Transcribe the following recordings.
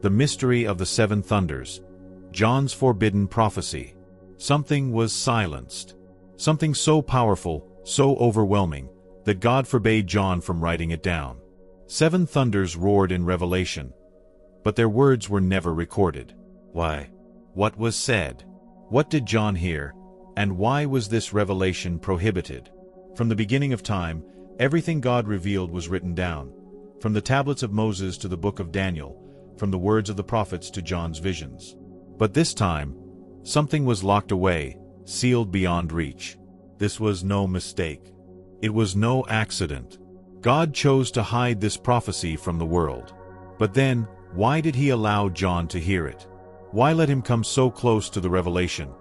The mystery of the seven thunders. John's forbidden prophecy. Something was silenced. Something so powerful, so overwhelming, that God forbade John from writing it down. 7 thunders roared in Revelation, but their words were never recorded. Why? What was said? What did John hear? And why was this revelation prohibited? From the beginning of time, everything God revealed was written down, from the tablets of Moses to the book of Daniel, from the words of the prophets to John's visions. But this time, something was locked away, sealed beyond reach. This was no mistake. It was no accident. God chose to hide this prophecy from the world. But then, why did he allow John to hear it? Why let him come so close to the revelation,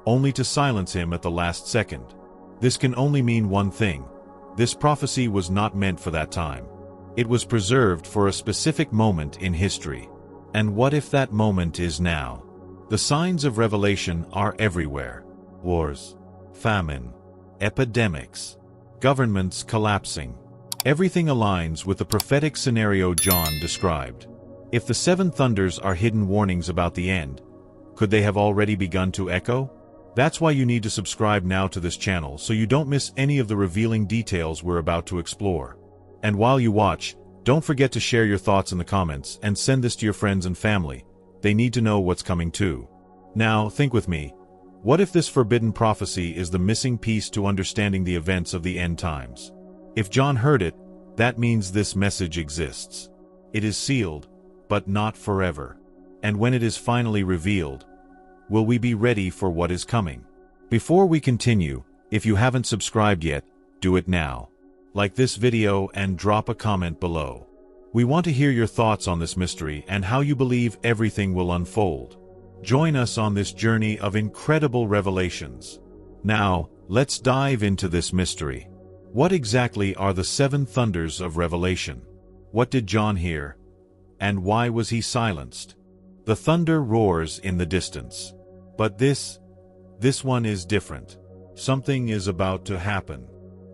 only to silence him at the last second? This can only mean one thing. This prophecy was not meant for that time. It was preserved for a specific moment in history. And what if that moment is now? The signs of Revelation are everywhere. Wars, famine, epidemics, governments collapsing. Everything aligns with the prophetic scenario John described. If the 7 thunders are hidden warnings about the end, could they have already begun to echo? That's why you need to subscribe now to this channel so you don't miss any of the revealing details we're about to explore. And while you watch, don't forget to share your thoughts in the comments and send this to your friends and family. They need to know what's coming too. Now, think with me. What if this forbidden prophecy is the missing piece to understanding the events of the end times? If John heard it, that means this message exists. It is sealed, but not forever. And when it is finally revealed, will we be ready for what is coming? Before we continue, if you haven't subscribed yet, do it now. Like this video and drop a comment below. We want to hear your thoughts on this mystery and how you believe everything will unfold. Join us on this journey of incredible revelations. Now, let's dive into this mystery. What exactly are the 7 thunders of Revelation? What did John hear? And why was he silenced? The thunder roars in the distance. But this one is different. Something is about to happen.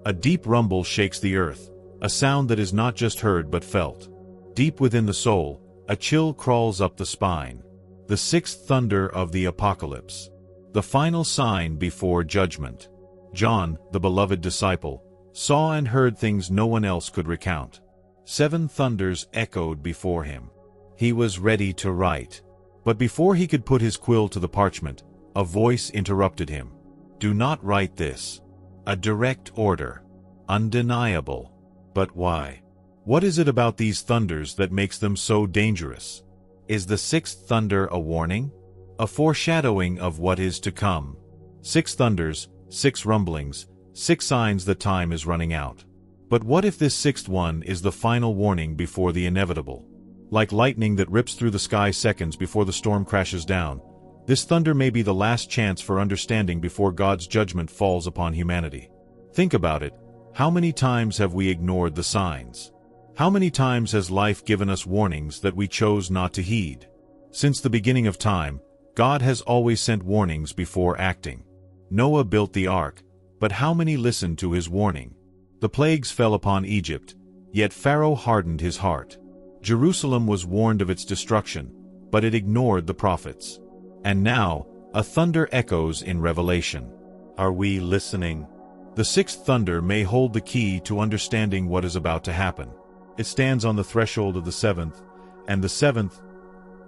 A deep rumble shakes the earth, a sound that is not just heard but felt. Deep within the soul, a chill crawls up the spine. The 6th thunder of the apocalypse. The final sign before judgment. John, the beloved disciple, saw and heard things no one else could recount. 7 thunders echoed before him. He was ready to write. But before he could put his quill to the parchment, a voice interrupted him. Do not write this. A direct order. Undeniable. But why? What is it about these thunders that makes them so dangerous? Is the 6th thunder a warning? A foreshadowing of what is to come? 6 thunders, 6 rumblings, 6 signs that time is running out. But what if this 6th one is the final warning before the inevitable? Like lightning that rips through the sky seconds before the storm crashes down, this thunder may be the last chance for understanding before God's judgment falls upon humanity. Think about it. How many times have we ignored the signs? How many times has life given us warnings that we chose not to heed? Since the beginning of time, God has always sent warnings before acting. Noah built the ark, but how many listened to his warning? The plagues fell upon Egypt, yet Pharaoh hardened his heart. Jerusalem was warned of its destruction, but it ignored the prophets. And now, a thunder echoes in Revelation. Are we listening? The 6th thunder may hold the key to understanding what is about to happen. It stands on the threshold of the 7th, and the 7th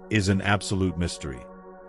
is an absolute mystery.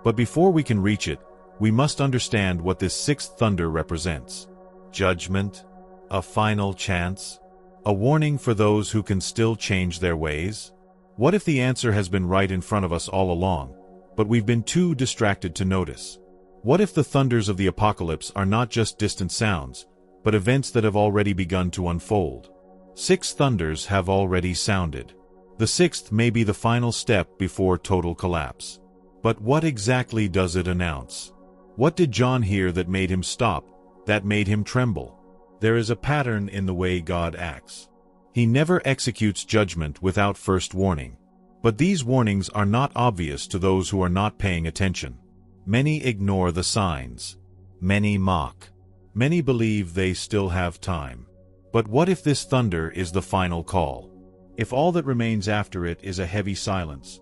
But before we can reach it, we must understand what this 6th thunder represents. Judgment? A final chance? A warning for those who can still change their ways? What if the answer has been right in front of us all along, but we've been too distracted to notice? What if the thunders of the apocalypse are not just distant sounds, but events that have already begun to unfold? 6 thunders have already sounded. The 6th may be the final step before total collapse. But what exactly does it announce? What did John hear that made him stop, that made him tremble? There is a pattern in the way God acts. He never executes judgment without first warning. But these warnings are not obvious to those who are not paying attention. Many ignore the signs. Many mock. Many believe they still have time. But what if this thunder is the final call? If all that remains after it is a heavy silence?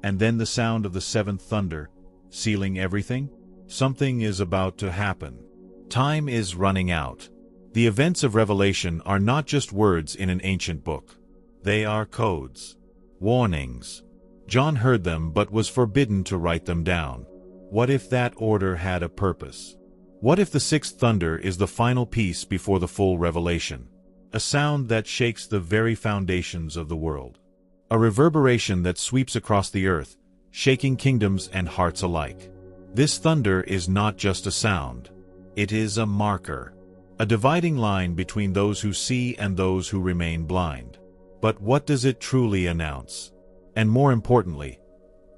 And then the sound of the seventh thunder, sealing everything. Something is about to happen. Time is running out. The events of Revelation are not just words in an ancient book. They are codes, warnings. John heard them but was forbidden to write them down. What if that order had a purpose? What if the sixth thunder is the final piece before the full revelation? A sound that shakes the very foundations of the world. A reverberation that sweeps across the earth, shaking kingdoms and hearts alike. This thunder is not just a sound. It is a marker. A dividing line between those who see and those who remain blind. But what does it truly announce? And more importantly,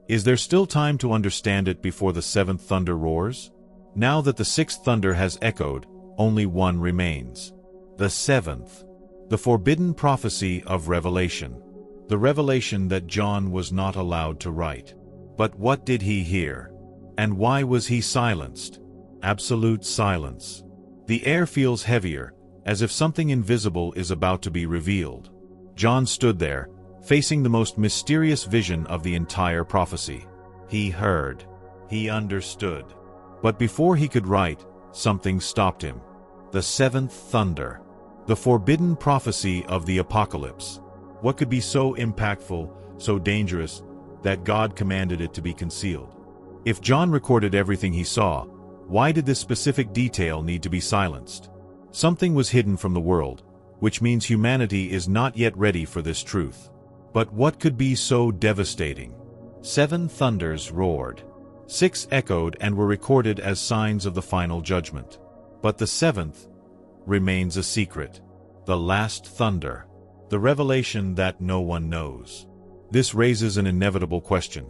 is there still time to understand it before the seventh thunder roars? Now that the sixth thunder has echoed, only one remains. The seventh. The forbidden prophecy of Revelation. The revelation that John was not allowed to write. But what did he hear? And why was he silenced? Absolute silence. The air feels heavier, as if something invisible is about to be revealed. John stood there, facing the most mysterious vision of the entire prophecy. He heard. He understood. But before he could write, something stopped him. The seventh thunder. The forbidden prophecy of the apocalypse. What could be so impactful, so dangerous, that God commanded it to be concealed? If John recorded everything he saw, why did this specific detail need to be silenced? Something was hidden from the world, which means humanity is not yet ready for this truth. But what could be so devastating? 7 thunders roared. 6 echoed and were recorded as signs of the final judgment. But the 7th remains a secret. The last thunder. The revelation that no one knows. This raises an inevitable question.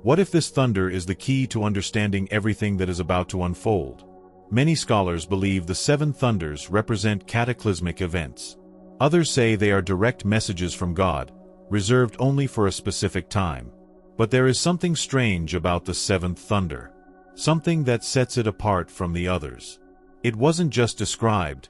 What if this thunder is the key to understanding everything that is about to unfold? Many scholars believe the 7 thunders represent cataclysmic events. Others say they are direct messages from God, reserved only for a specific time. But there is something strange about the 7th thunder. Something that sets it apart from the others. It wasn't just described,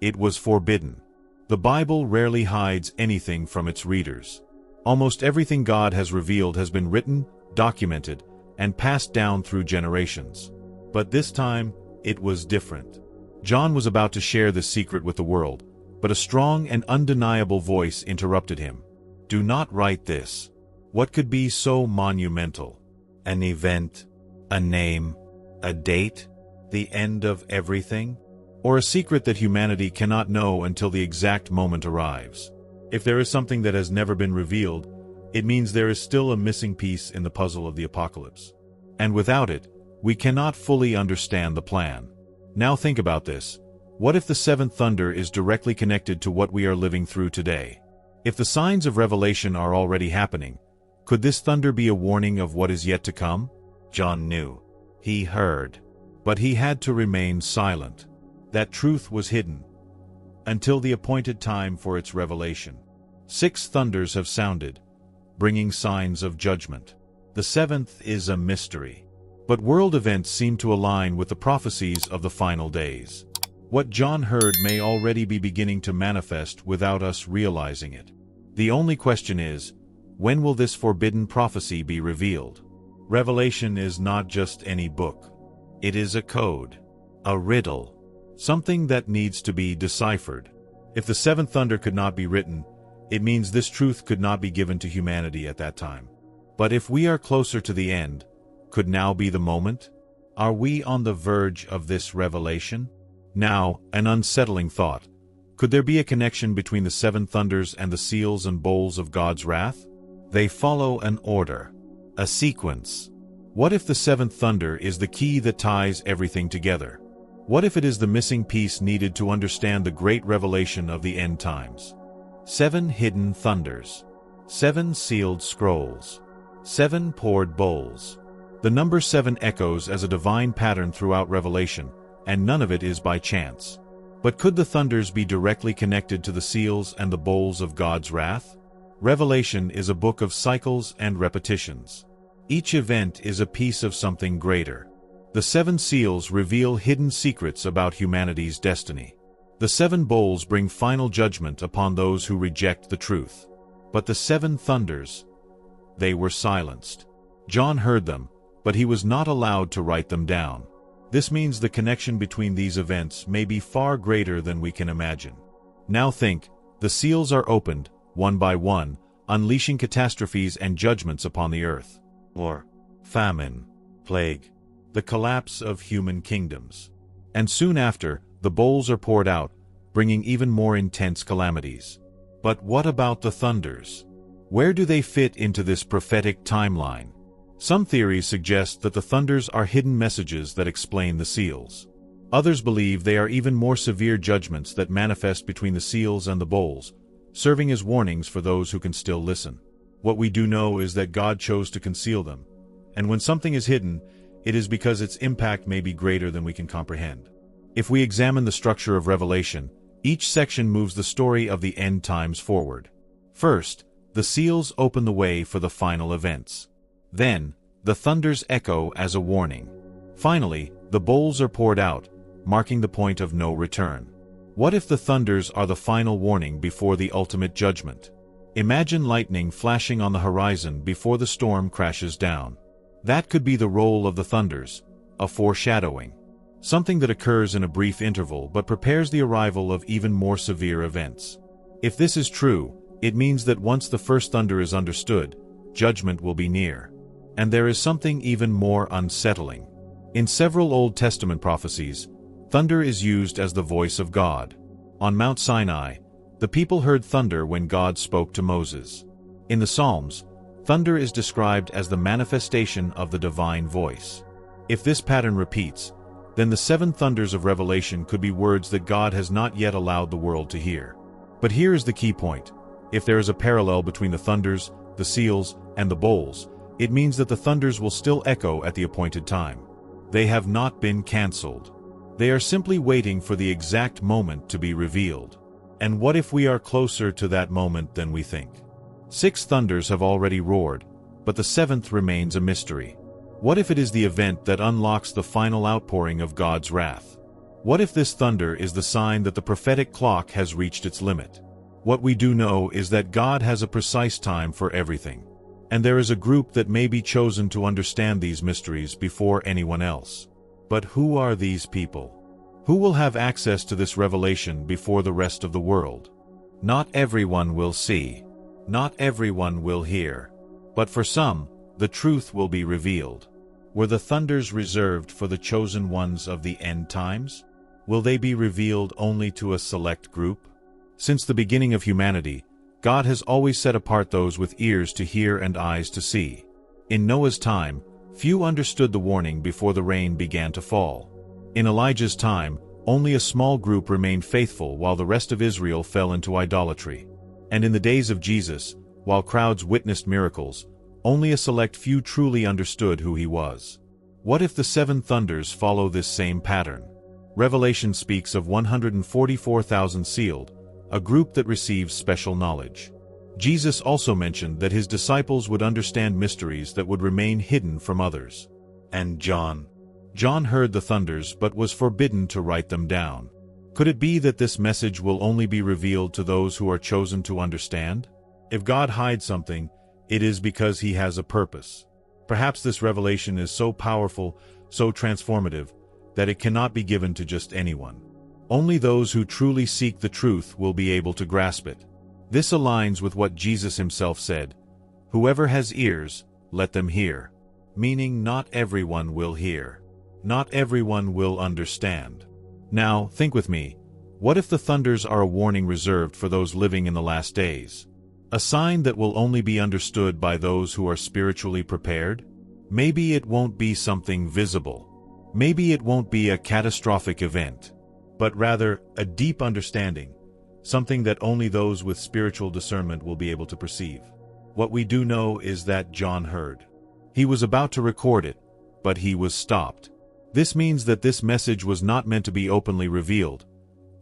it was forbidden. The Bible rarely hides anything from its readers. Almost everything God has revealed has been written, documented, and passed down through generations. But this time, it was different. John was about to share this secret with the world, but a strong and undeniable voice interrupted him. Do not write this. What could be so monumental? An event, a name, a date, the end of everything? Or a secret that humanity cannot know until the exact moment arrives? If there is something that has never been revealed, it means there is still a missing piece in the puzzle of the apocalypse. And without it, we cannot fully understand the plan. Now think about this. What if the 7th thunder is directly connected to what we are living through today? If the signs of Revelation are already happening, could this thunder be a warning of what is yet to come? John knew. He heard. But he had to remain silent. That truth was hidden until the appointed time for its revelation. 6 thunders have sounded, bringing signs of judgment. The 7th is a mystery. But world events seem to align with the prophecies of the final days. What John heard may already be beginning to manifest without us realizing it. The only question is, when will this forbidden prophecy be revealed? Revelation is not just any book. It is a code, a riddle, something that needs to be deciphered. If the 7th thunder could not be written, it means this truth could not be given to humanity at that time. But if we are closer to the end, could now be the moment? Are we on the verge of this revelation? Now, an unsettling thought. Could there be a connection between the 7 thunders and the seals and bowls of God's wrath? They follow an order, a sequence. What if the 7th thunder is the key that ties everything together? What if it is the missing piece needed to understand the great revelation of the end times? 7 hidden thunders. 7 sealed scrolls. 7 poured bowls. The number 7 echoes as a divine pattern throughout Revelation, and none of it is by chance. But could the thunders be directly connected to the seals and the bowls of God's wrath? Revelation is a book of cycles and repetitions. Each event is a piece of something greater. The 7 seals reveal hidden secrets about humanity's destiny. The 7 bowls bring final judgment upon those who reject the truth. But the 7 thunders, they were silenced. John heard them, but he was not allowed to write them down. This means the connection between these events may be far greater than we can imagine. Now think, the seals are opened, one by one, unleashing catastrophes and judgments upon the earth. War, famine, plague, the collapse of human kingdoms. And soon after, the bowls are poured out, bringing even more intense calamities. But what about the thunders? Where do they fit into this prophetic timeline? Some theories suggest that the thunders are hidden messages that explain the seals. Others believe they are even more severe judgments that manifest between the seals and the bowls, serving as warnings for those who can still listen. What we do know is that God chose to conceal them, and when something is hidden, it is because its impact may be greater than we can comprehend. If we examine the structure of Revelation, each section moves the story of the end times forward. First, the seals open the way for the final events. Then, the thunders echo as a warning. Finally, the bowls are poured out, marking the point of no return. What if the thunders are the final warning before the ultimate judgment? Imagine lightning flashing on the horizon before the storm crashes down. That could be the role of the thunders, a foreshadowing. Something that occurs in a brief interval but prepares the arrival of even more severe events. If this is true, it means that once the first thunder is understood, judgment will be near. And there is something even more unsettling. In several Old Testament prophecies, thunder is used as the voice of God. On Mount Sinai, the people heard thunder when God spoke to Moses. In the Psalms, thunder is described as the manifestation of the divine voice. If this pattern repeats, then the seven thunders of Revelation could be words that God has not yet allowed the world to hear. But here is the key point. If there is a parallel between the thunders, the seals, and the bowls, it means that the thunders will still echo at the appointed time. They have not been cancelled. They are simply waiting for the exact moment to be revealed. And what if we are closer to that moment than we think? 6 thunders have already roared, but the 7th remains a mystery. What if it is the event that unlocks the final outpouring of God's wrath? What if this thunder is the sign that the prophetic clock has reached its limit? What we do know is that God has a precise time for everything. And there is a group that may be chosen to understand these mysteries before anyone else. But who are these people? Who will have access to this revelation before the rest of the world? Not everyone will see. Not everyone will hear. But for some, the truth will be revealed. Were the thunders reserved for the chosen ones of the end times? Will they be revealed only to a select group? Since the beginning of humanity, God has always set apart those with ears to hear and eyes to see. In Noah's time, few understood the warning before the rain began to fall. In Elijah's time, only a small group remained faithful while the rest of Israel fell into idolatry. And in the days of Jesus, while crowds witnessed miracles, only a select few truly understood who he was. What if the 7 thunders follow this same pattern? Revelation speaks of 144,000 sealed, a group that receives special knowledge. Jesus also mentioned that his disciples would understand mysteries that would remain hidden from others. And John heard the thunders but was forbidden to write them down. Could it be that this message will only be revealed to those who are chosen to understand? If God hides something, it is because he has a purpose. Perhaps this revelation is so powerful, so transformative, that it cannot be given to just anyone. Only those who truly seek the truth will be able to grasp it. This aligns with what Jesus himself said, "Whoever has ears, let them hear." Meaning not everyone will hear. Not everyone will understand. Now, think with me. What if the thunders are a warning reserved for those living in the last days? A sign that will only be understood by those who are spiritually prepared? Maybe it won't be something visible. Maybe it won't be a catastrophic event, but rather a deep understanding, something that only those with spiritual discernment will be able to perceive. What we do know is that John heard. He was about to record it, but he was stopped. This means that this message was not meant to be openly revealed,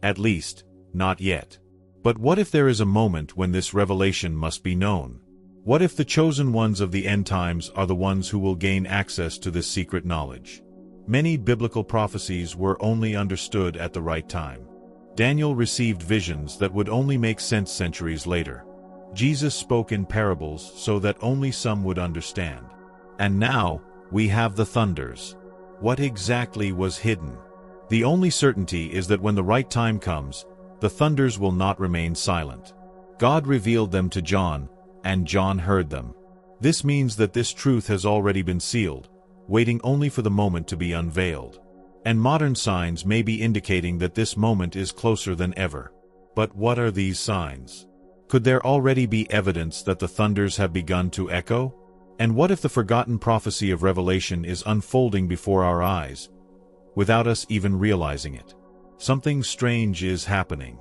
at least, not yet. But what if there is a moment when this revelation must be known? What if the chosen ones of the end times are the ones who will gain access to this secret knowledge? Many biblical prophecies were only understood at the right time. Daniel received visions that would only make sense centuries later. Jesus spoke in parables so that only some would understand. And now, we have the thunders. What exactly was hidden? The only certainty is that when the right time comes, the thunders will not remain silent. God revealed them to John, and John heard them. This means that this truth has already been sealed, waiting only for the moment to be unveiled. And modern signs may be indicating that this moment is closer than ever. But what are these signs? Could there already be evidence that the thunders have begun to echo? And what if the forgotten prophecy of Revelation is unfolding before our eyes, without us even realizing it? Something strange is happening.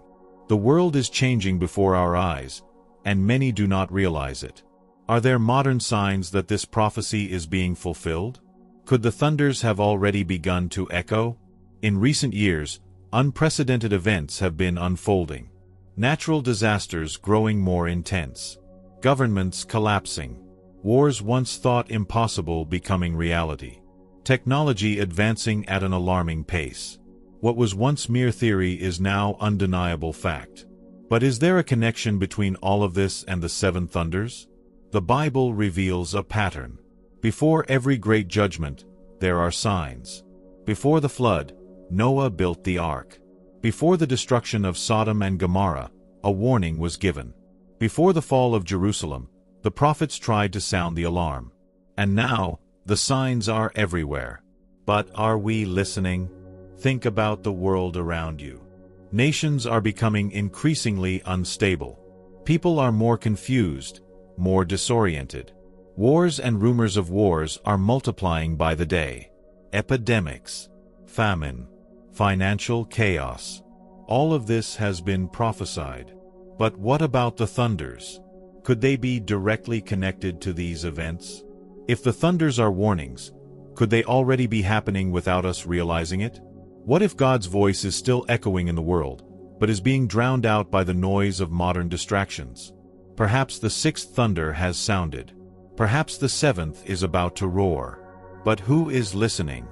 The world is changing before our eyes, and many do not realize it. Are there modern signs that this prophecy is being fulfilled? Could the thunders have already begun to echo? In recent years, unprecedented events have been unfolding. Natural disasters growing more intense. Governments collapsing. Wars once thought impossible becoming reality. Technology advancing at an alarming pace. What was once mere theory is now undeniable fact. But is there a connection between all of this and the seven thunders? The Bible reveals a pattern. Before every great judgment, there are signs. Before the flood, Noah built the ark. Before the destruction of Sodom and Gomorrah, a warning was given. Before the fall of Jerusalem, the prophets tried to sound the alarm. And now, the signs are everywhere. But are we listening? Think about the world around you. Nations are becoming increasingly unstable. People are more confused, more disoriented. Wars and rumors of wars are multiplying by the day. Epidemics, famine, financial chaos. All of this has been prophesied. But what about the thunders? Could they be directly connected to these events? If the thunders are warnings, could they already be happening without us realizing it? What if God's voice is still echoing in the world, but is being drowned out by the noise of modern distractions? Perhaps the sixth thunder has sounded. Perhaps the seventh is about to roar. But who is listening?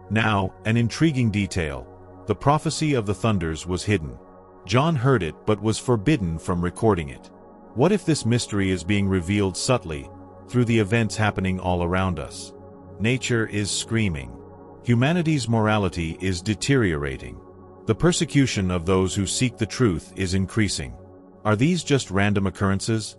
Now, an intriguing detail. The prophecy of the thunders was hidden. John heard it but was forbidden from recording it. What if this mystery is being revealed subtly, through the events happening all around us? Nature is screaming. Humanity's morality is deteriorating. The persecution of those who seek the truth is increasing. Are these just random occurrences?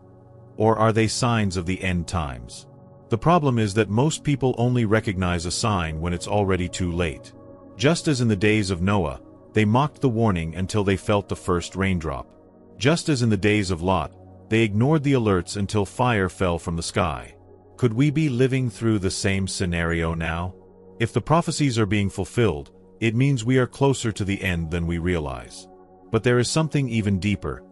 Or are they signs of the end times? The problem is that most people only recognize a sign when it's already too late. Just as in the days of Noah, they mocked the warning until they felt the first raindrop. Just as in the days of Lot, they ignored the alerts until fire fell from the sky. Could we be living through the same scenario now? If the prophecies are being fulfilled, it means we are closer to the end than we realize. But there is something even deeper.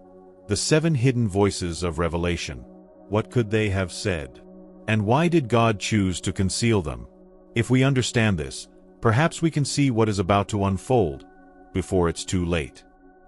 The seven hidden voices of Revelation. What could they have said? And why did God choose to conceal them? If we understand this, perhaps we can see what is about to unfold before it's too late.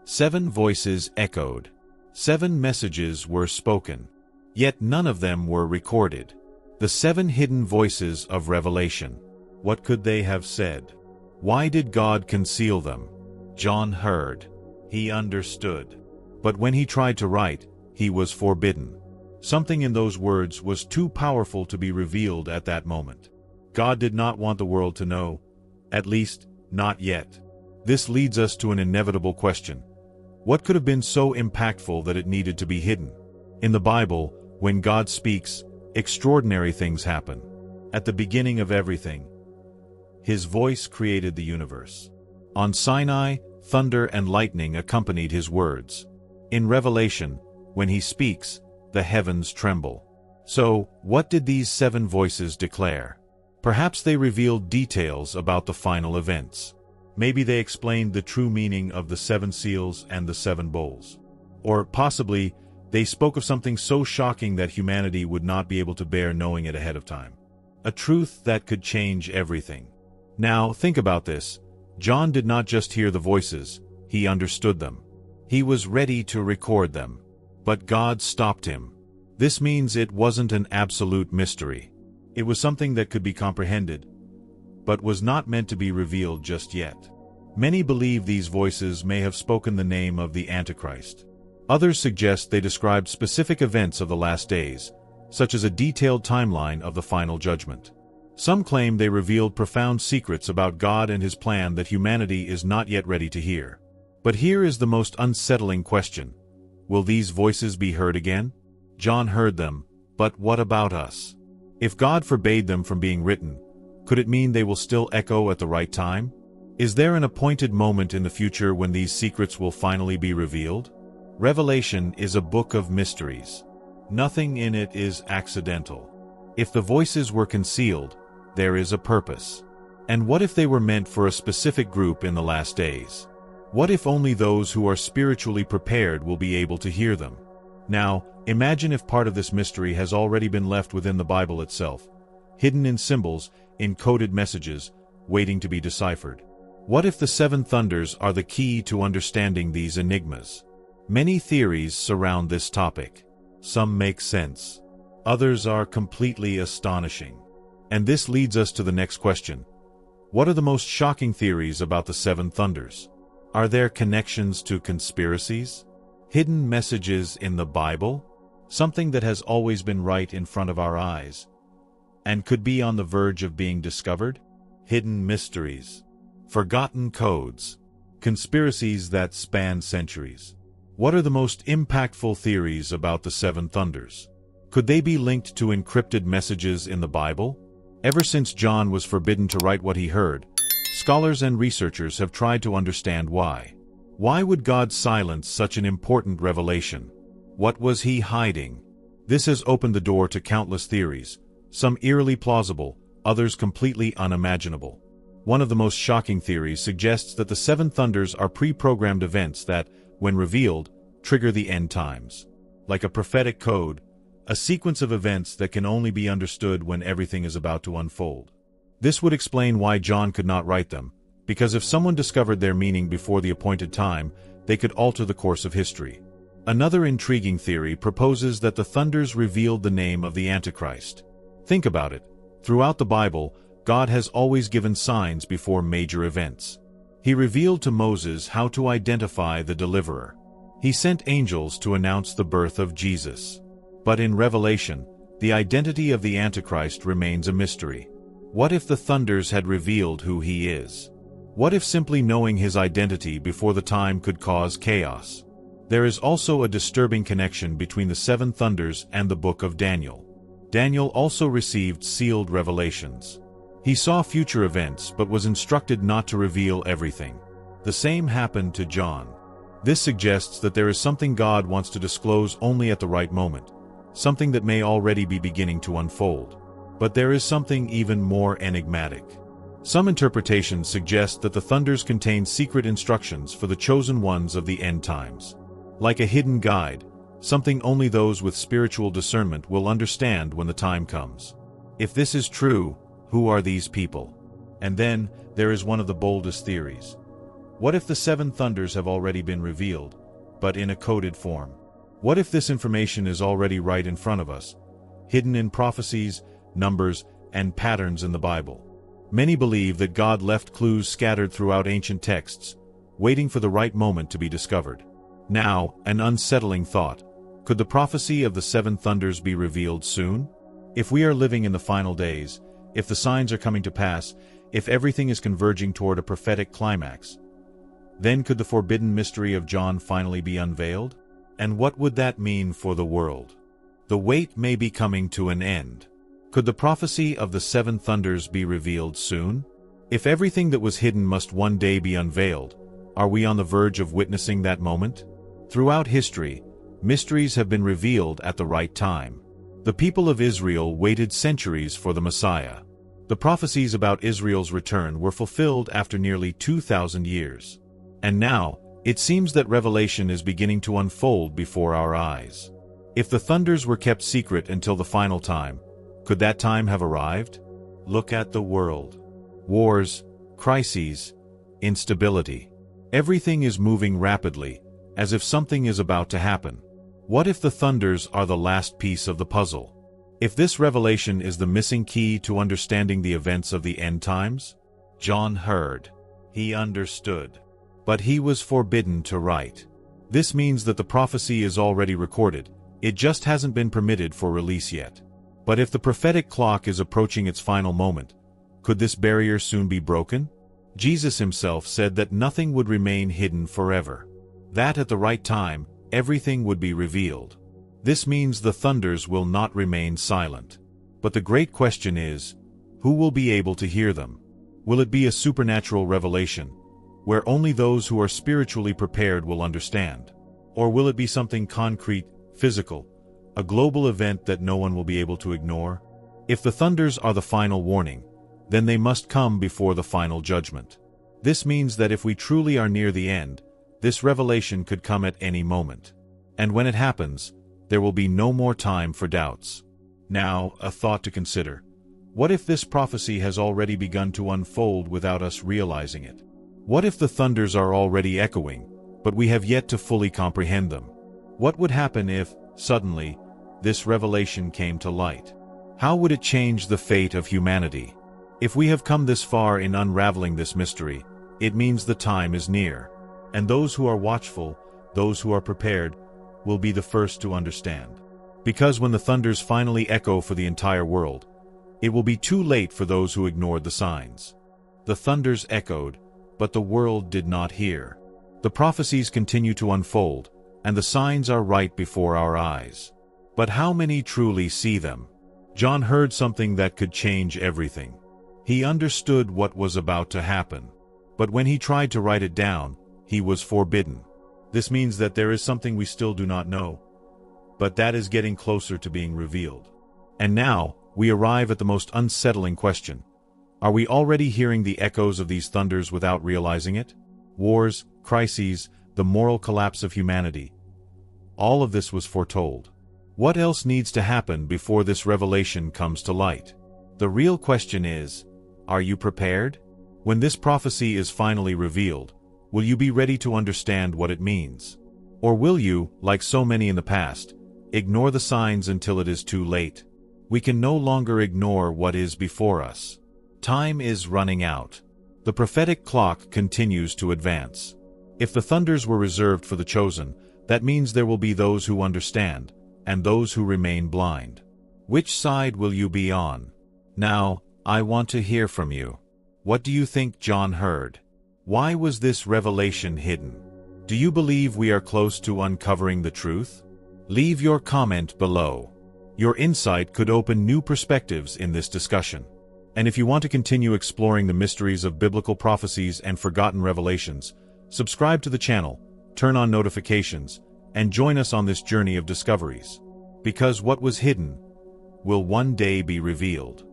7 voices echoed. 7 messages were spoken. Yet none of them were recorded. The 7 hidden voices of Revelation. What could they have said? Why did God conceal them? John heard. He understood. But when he tried to write, he was forbidden. Something in those words was too powerful to be revealed at that moment. God did not want the world to know, at least, not yet. This leads us to an inevitable question. What could have been so impactful that it needed to be hidden? In the Bible, when God speaks, extraordinary things happen. At the beginning of everything, His voice created the universe. On Sinai, thunder and lightning accompanied His words. In Revelation, when He speaks, the heavens tremble. So, what did these 7 voices declare? Perhaps they revealed details about the final events. Maybe they explained the true meaning of the 7 seals and the 7 bowls. Or possibly, they spoke of something so shocking that humanity would not be able to bear knowing it ahead of time. A truth that could change everything. Now, think about this. John did not just hear the voices, he understood them. He was ready to record them. But God stopped him. This means it wasn't an absolute mystery. It was something that could be comprehended, but was not meant to be revealed just yet. Many believe these voices may have spoken the name of the Antichrist. Others suggest they described specific events of the last days, such as a detailed timeline of the final judgment. Some claim they revealed profound secrets about God and His plan that humanity is not yet ready to hear. But here is the most unsettling question. Will these voices be heard again? John heard them, but what about us? If God forbade them from being written, could it mean they will still echo at the right time? Is there an appointed moment in the future when these secrets will finally be revealed? Revelation is a book of mysteries. Nothing in it is accidental. If the voices were concealed, there is a purpose. And what if they were meant for a specific group in the last days? What if only those who are spiritually prepared will be able to hear them? Now, imagine if part of this mystery has already been left within the Bible itself, hidden in symbols, in coded messages, waiting to be deciphered. What if the seven thunders are the key to understanding these enigmas? Many theories surround this topic. Some make sense. Others are completely astonishing. And this leads us to the next question. What are the most shocking theories about the seven thunders? Are there connections to conspiracies? Hidden messages in the Bible? Something that has always been right in front of our eyes, and could be on the verge of being discovered? Hidden mysteries. Forgotten codes. Conspiracies that span centuries. What are the most impactful theories about the seven thunders? Could they be linked to encrypted messages in the Bible? Ever since John was forbidden to write what he heard, scholars and researchers have tried to understand why. Why would God silence such an important revelation? What was He hiding? This has opened the door to countless theories, some eerily plausible, others completely unimaginable. One of the most shocking theories suggests that the seven thunders are pre-programmed events that, when revealed, trigger the end times. Like a prophetic code, a sequence of events that can only be understood when everything is about to unfold. This would explain why John could not write them, because if someone discovered their meaning before the appointed time, they could alter the course of history. Another intriguing theory proposes that the thunders revealed the name of the Antichrist. Think about it. Throughout the Bible, God has always given signs before major events. He revealed to Moses how to identify the deliverer. He sent angels to announce the birth of Jesus. But in Revelation, the identity of the Antichrist remains a mystery. What if the thunders had revealed who he is? What if simply knowing his identity before the time could cause chaos? There is also a disturbing connection between the seven thunders and the book of Daniel. Daniel also received sealed revelations. He saw future events but was instructed not to reveal everything. The same happened to John. This suggests that there is something God wants to disclose only at the right moment, something that may already be beginning to unfold. But there is something even more enigmatic. Some interpretations suggest that the thunders contain secret instructions for the chosen ones of the end times. Like a hidden guide, something only those with spiritual discernment will understand when the time comes. If this is true, who are these people? And then, there is one of the boldest theories. What if the seven thunders have already been revealed, but in a coded form? What if this information is already right in front of us, hidden in prophecies, numbers, and patterns in the Bible? Many believe that God left clues scattered throughout ancient texts, waiting for the right moment to be discovered. Now, an unsettling thought. Could the prophecy of the seven thunders be revealed soon? If we are living in the final days, if the signs are coming to pass, if everything is converging toward a prophetic climax, then could the forbidden mystery of John finally be unveiled? And what would that mean for the world? The wait may be coming to an end. Could the prophecy of the seven thunders be revealed soon? If everything that was hidden must one day be unveiled, are we on the verge of witnessing that moment? Throughout history, mysteries have been revealed at the right time. The people of Israel waited centuries for the Messiah. The prophecies about Israel's return were fulfilled after nearly 2,000 years. And now, it seems that Revelation is beginning to unfold before our eyes. If the thunders were kept secret until the final time, could that time have arrived? Look at the world. Wars, crises, instability. Everything is moving rapidly, as if something is about to happen. What if the thunders are the last piece of the puzzle? If this revelation is the missing key to understanding the events of the end times? John heard. He understood. But he was forbidden to write. This means that the prophecy is already recorded, it just hasn't been permitted for release yet. But if the prophetic clock is approaching its final moment, could this barrier soon be broken? Jesus himself said that nothing would remain hidden forever. That at the right time, everything would be revealed. This means the thunders will not remain silent. But the great question is, who will be able to hear them? Will it be a supernatural revelation, where only those who are spiritually prepared will understand? Or will it be something concrete, physical, a global event that no one will be able to ignore? If the thunders are the final warning, then they must come before the final judgment. This means that if we truly are near the end, this revelation could come at any moment. And when it happens, there will be no more time for doubts. Now, a thought to consider. What if this prophecy has already begun to unfold without us realizing it? What if the thunders are already echoing, but we have yet to fully comprehend them? What would happen if, suddenly, this revelation came to light? How would it change the fate of humanity? If we have come this far in unraveling this mystery, it means the time is near. And those who are watchful, those who are prepared, will be the first to understand. Because when the thunders finally echo for the entire world, it will be too late for those who ignored the signs. The thunders echoed, but the world did not hear. The prophecies continue to unfold, and the signs are right before our eyes. But how many truly see them? John heard something that could change everything. He understood what was about to happen. But when he tried to write it down, he was forbidden. This means that there is something we still do not know, but that is getting closer to being revealed. And now, we arrive at the most unsettling question. Are we already hearing the echoes of these thunders without realizing it? Wars, crises, the moral collapse of humanity. All of this was foretold. What else needs to happen before this revelation comes to light? The real question is, are you prepared? When this prophecy is finally revealed, will you be ready to understand what it means? Or will you, like so many in the past, ignore the signs until it is too late? We can no longer ignore what is before us. Time is running out. The prophetic clock continues to advance. If the thunders were reserved for the chosen, that means there will be those who understand, and those who remain blind. Which side will you be on? Now, I want to hear from you. What do you think John heard? Why was this revelation hidden? Do you believe we are close to uncovering the truth? Leave your comment below. Your insight could open new perspectives in this discussion. And if you want to continue exploring the mysteries of biblical prophecies and forgotten revelations, subscribe to the channel, turn on notifications, and join us on this journey of discoveries. Because what was hidden will one day be revealed.